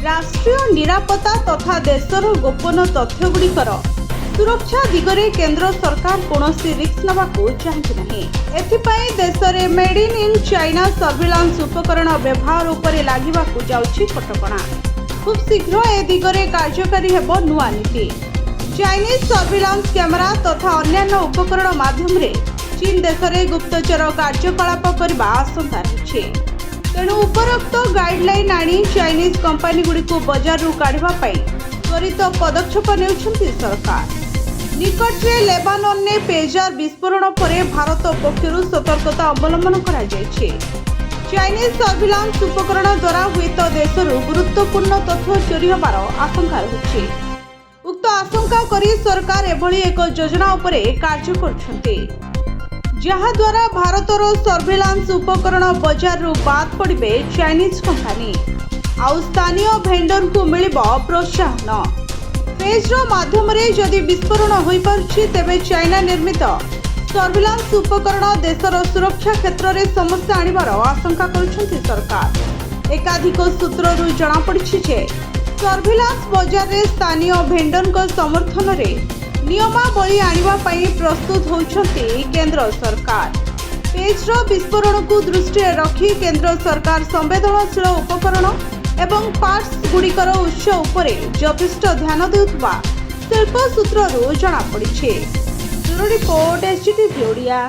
राष्ट्रीय निरापत्ता तथा देशर गोपन तथ्यगुड़िकर सुरक्षा दिगरे केंद्र सरकार कौनसी रिस्क नवाकू चाहती नहीं। एथिपाई देश में मेड इन चाइना सर्विलांस उपकरण व्यवहार उपरे लागिबाकू जाउछि कटकणा। खूब शीघ्र ए दिगरे कार्यकारी हेबो नुआ नीति। चाइनीज सर्विलांस कैमेरा तथा अन्यान्य उपकरण माध्यम रे चीन देश में गुप्तचर कार्यकलाप करने आशंका रही। तेणु उपरोक्त गाइडलाइन आनी चाइनीज कंपनी गुड़ी बजार काढ़ापी त्वरित पदक्षेप नेउछंती सरकार। निकटरे लेबानन ने पेजार विस्फोरण पर भारत पक्षरु सतर्कता अवलंबन करा जायछि। चाइनीज सर्विलांस उपकरण द्वारा हुएत देशरु गुरुत्वपूर्ण तथ्य चोरी होबार आशंका रही। उक्त आशंका करी सरकार एभली एक योजना उपरे कार्य करछंती जहा द्वारा भारतर सर्विलांस उपकरण बजार बाद पड़े चाइनीज कंपनी आउ स्थानीय भेंडर को मिलिब प्रोत्साहन। फेज्र माध्यम जदि विस्फोरण हो पारुछि तेबे चाइना निर्मित सर्विलांस उपकरण देशर सुरक्षा क्षेत्र में समस्या आनिबार आशंका करुछंती सरकार। एकाधिक सूत्ररू जଣା पड़िछि जे सर्विलांस बजार रे स्थानीय भेंडर को समर्थन रे नियमावली आनिबा पई प्रस्तुत होउछंती केंद्र सरकार। पेज्र विस्फोरण को दृष्टि रखी केंद्र सरकार संवेदनशील उपकरण एवं पार्ट्स गुड़िकर उत्स उपरे यथेष्ट ध्यान देउथबा शिल्प सूत्ररू जଣା पड़िछि। Bureau report SGTV Odia.